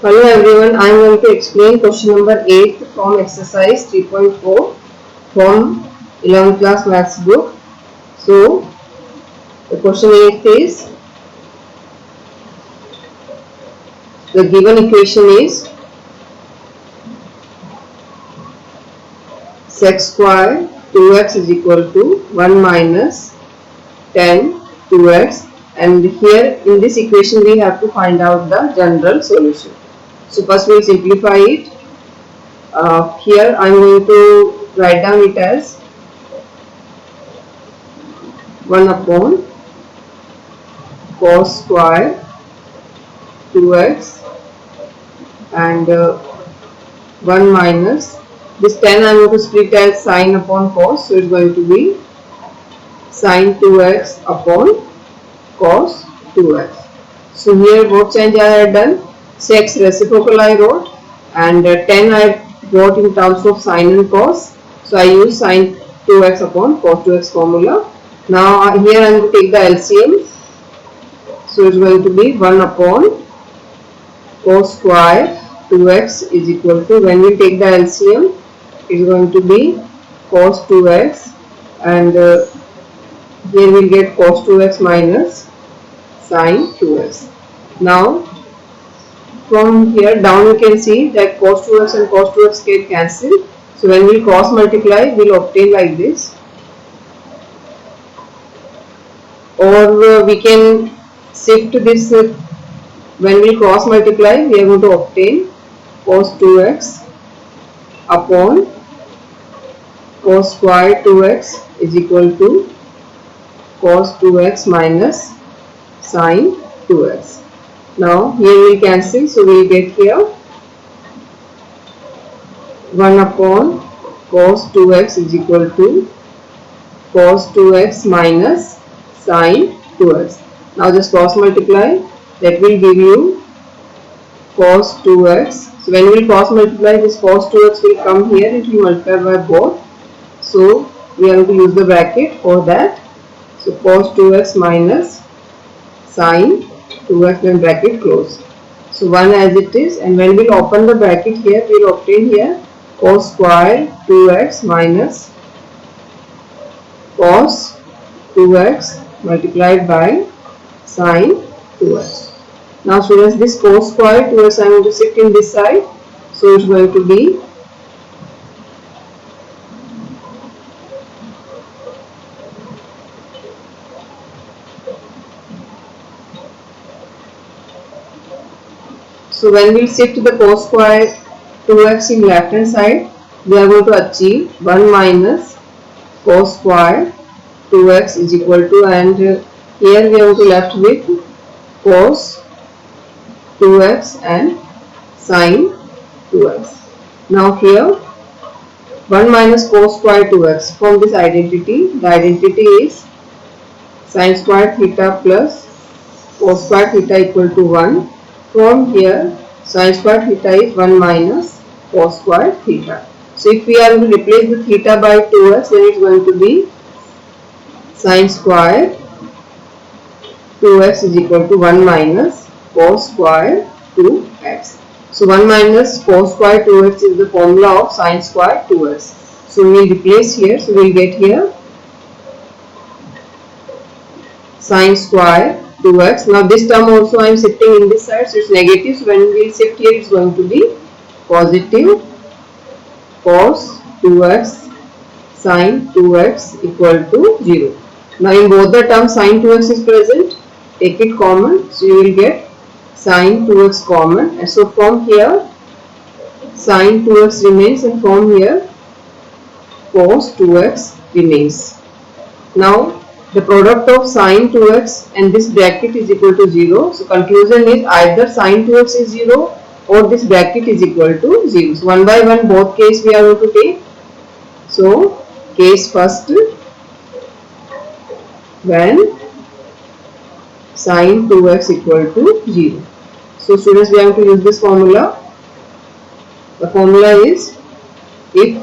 Hello everyone, I am going to explain question number 8 from exercise 3.4 from 11th class maths book. So, the question 8 is, the given equation is x square 2x is equal to 1 minus 10 2x, and here in this equation we have to find out the general solution. So first we will simplify it. Here I am going to write down it as 1 upon cos square 2x and 1 minus this 10 I am going to split as sine upon cos, so it is going to be sine 2x upon cos 2x. So here both change I have done. X reciprocal I wrote, and 10 I wrote in terms of sine and cos, so I use sine 2x upon cos 2x formula. Now here I am going to take the LCM, so it is going to be 1 upon cos square 2x is equal to, when we take the LCM, it is going to be cos 2x, and here we will get cos 2x minus sine 2x. Now from here down you can see that cos 2x and cos 2x get cancelled. So when we cross multiply, we will obtain like this. Or we can shift this, when we cross multiply, we are going to obtain cos 2x upon cos square 2x is equal to cos 2x minus sine 2x. Now here we will cancel, so we will get here 1 upon cos 2x is equal to cos 2x minus sine 2x. Now just cross multiply, that will give you cos 2x. So when we cross multiply, this cos 2x will come here, it will multiply by both. So we are going to use the bracket for that. So cos 2x minus sine 2x, then bracket close. So 1 as it is, and when we will open the bracket here, we will obtain here cos square 2x minus cos 2x multiplied by sine 2x. Now students, this cos square 2x I am going to shift in this side, so it is going to be so when we shift the cos square 2x in left hand side, we are going to achieve 1 minus cos square 2x is equal to, and here we are going to left with cos 2x and sine 2x. Now here 1 minus cos square 2x, from this identity, the identity is sine square theta plus cos square theta equal to 1. From here sine square theta is 1 minus cos square theta. So if we are going to replace the theta by 2x, then it is going to be sine square 2x is equal to 1 minus cos square 2x. So 1 minus cos square 2x is the formula of sine square 2x. So we will replace here, so we will get here sine square 2x. Now this term also I am shifting in this side, so it is negative. So when we will shift here, it is going to be positive cos 2x sine 2x equal to 0. Now in both the terms sine 2x is present, take it common, so you will get sine 2x common, and so from here sine 2x remains, and from here cos 2x remains. Now the product of sine 2x and this bracket is equal to 0. So conclusion is either sine 2x is 0 or this bracket is equal to 0. So one by one both case we are going to take. So case first, when sine 2x equal to 0. So students, we have to use this formula. The formula is, if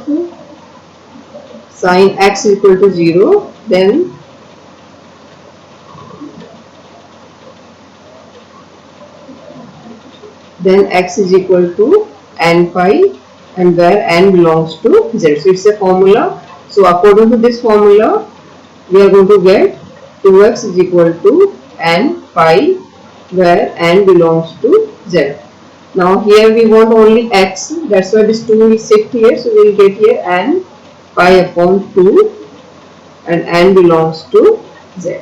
sine x is equal to 0, then then x is equal to n pi, and where n belongs to z. So it's a formula. So according to this formula, we are going to get 2x is equal to n pi, where n belongs to z. Now here we want only x, that's why this 2 will shift here. So we will get here n pi upon 2, and n belongs to z.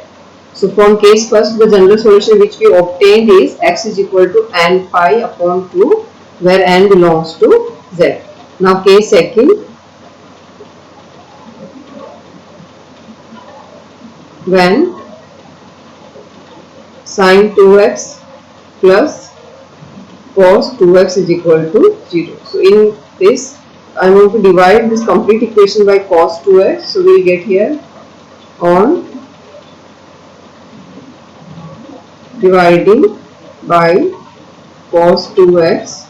So from case first, the general solution which we obtained is x is equal to n pi upon 2, where n belongs to z. Now case second, when sin 2x plus cos 2x is equal to 0. So in this, I want to divide this complete equation by cos 2x. So we will get here on dividing by cos 2x,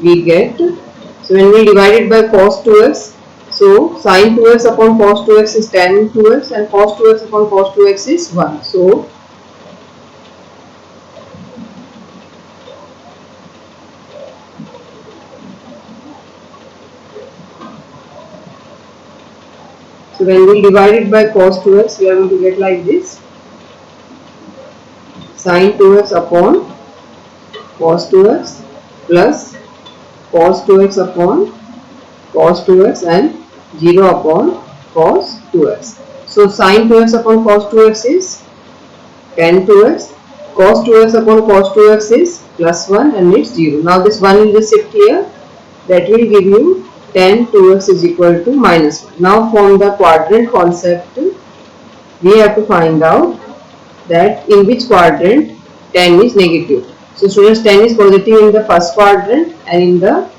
we get, so when we divide it by cos 2x, so sin 2x upon cos 2x is tan 2x, and cos 2x upon cos 2x is 1. So when we divide it by cos 2x, we are going to get like this: sin 2x upon cos 2x plus cos 2x upon cos 2x and 0 upon cos 2x. So sin 2x upon cos 2x is tan 2x, cos 2x upon cos 2x is plus 1 and it's 0. Now this 1 will just shift here, that will give you tan 2x is equal to minus 1. Now from the quadrant concept, we have to find out that in which quadrant tan is negative. So students, tan is positive in the first quadrant and in the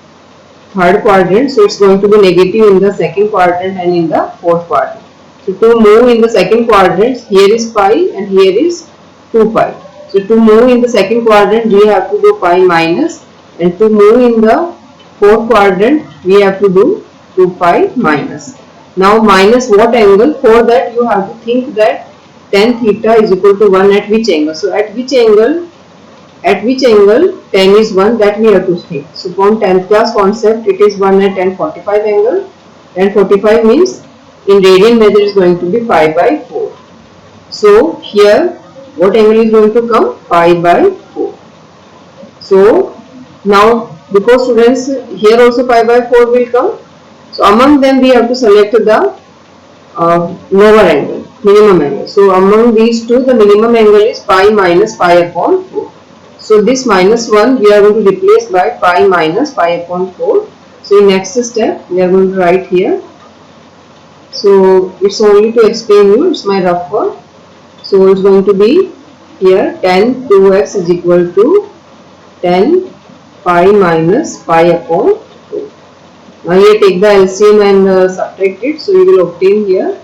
third quadrant. So it's going to be negative in the second quadrant and in the fourth quadrant. So to move in the second quadrant, here is pi and here is 2 pi. So to move in the second quadrant, we have to do pi minus, and to move in the fourth quadrant, we have to do 2 pi minus. Now minus what angle? For that you have to think that tan theta is equal to 1 at which angle. So at which angle tan is 1, that we have to think. So from 10th class concept, it is 1 at tan 45 angle. Tan 45 means in radian method is going to be pi by 4. So here what angle is going to come? Pi by 4. So now because students, here also pi by 4 will come. So among them we have to select the lower angle, minimum angle. So among these two, the minimum angle is pi minus pi upon 4. So this minus 1 we are going to replace by pi minus pi upon 4. So in next step we are going to write here. So it's only to explain you, it's my rough one. So it's going to be here tan 2x is equal to tan pi minus pi upon 4. Now here take the LCM and subtract it. So you will obtain here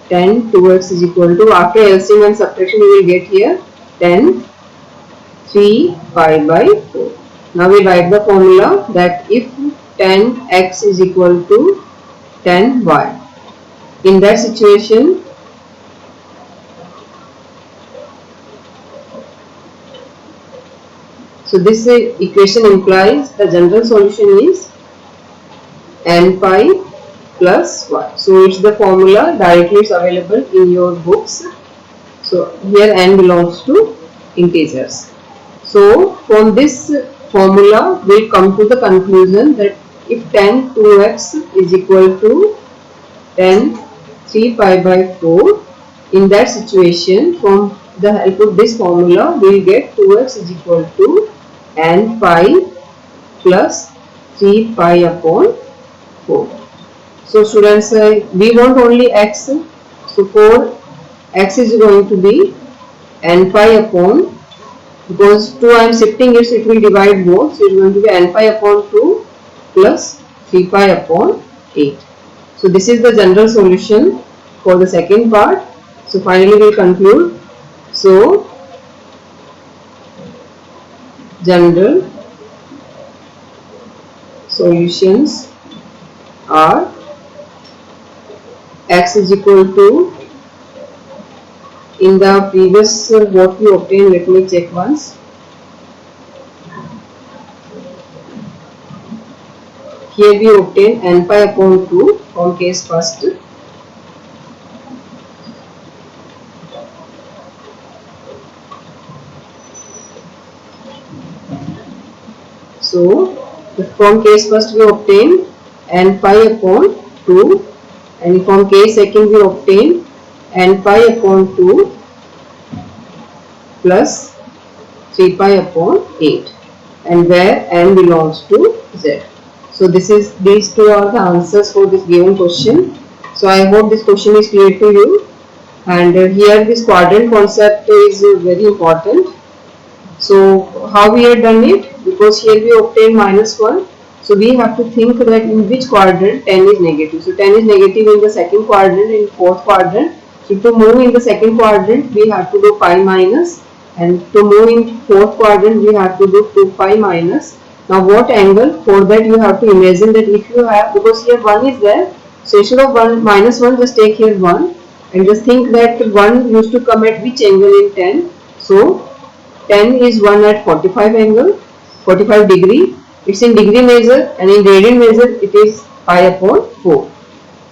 tan 2x is equal to, after LCM and subtraction you will get here tan 3 pi by 4. Now we write the formula that if tan x is equal to tan y, in that situation so this equation implies the general solution is n pi plus y. So it's the formula, directly it's available in your books. So here n belongs to integers. So from this formula we come to the conclusion that if tan 2x is equal to tan 3 pi by 4, in that situation from the help of this formula we will get 2x is equal to n pi plus 3 pi upon 4. So students, we want only x. So for x is going to be n pi upon, because 2 I am shifting it, so it will divide both. So it is going to be n pi upon 2 plus 3 pi upon 8. So this is the general solution for the second part. So finally we will conclude. So general solutions are x is equal to, in the previous what we obtained, let me check once. here we obtain n pi upon 2 from case first. So from case first we obtain n pi upon 2, and from case second we obtain n pi upon 2 plus 3 pi upon 8, and where n belongs to z. So these two are the answers for this given question. So I hope this question is clear to you, and here this quadrant concept is very important. So how we have done it, because here we obtain -1, so we have to think that in which quadrant 10 is negative. So 10 is negative in the second quadrant, in fourth quadrant. So to move in the second quadrant we have to do pi minus, and to move in fourth quadrant we have to do 2 pi minus. Now what angle? For that you have to imagine that if you have, because here 1 is there, so instead of -1 just take here 1, and just think that 1 used to come at which angle in 10. So 10 is 1 at 45 degree. It's in degree measure, and in radian measure it is pi upon 4.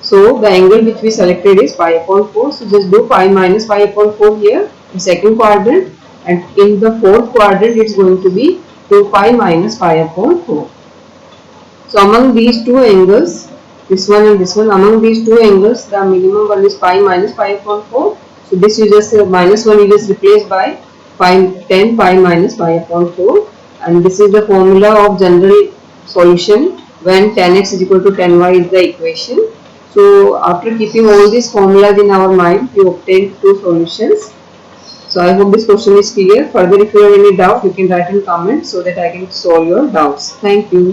So the angle which we selected is pi upon 4. So just do pi minus pi upon 4 here in second quadrant, and in the fourth quadrant it's going to be 2 pi minus pi upon 4. So among these two angles, this one and this one, among these two angles the minimum one is pi minus pi upon 4. So this you just -1 you just replace by 10 pi minus pi upon 4, and this is the formula of general solution when 10x is equal to 10y is the equation. So after keeping all these formulas in our mind, we obtain two solutions. So I hope this question is clear. Further, if you have any doubt, you can write in comments so that I can solve your doubts. Thank you.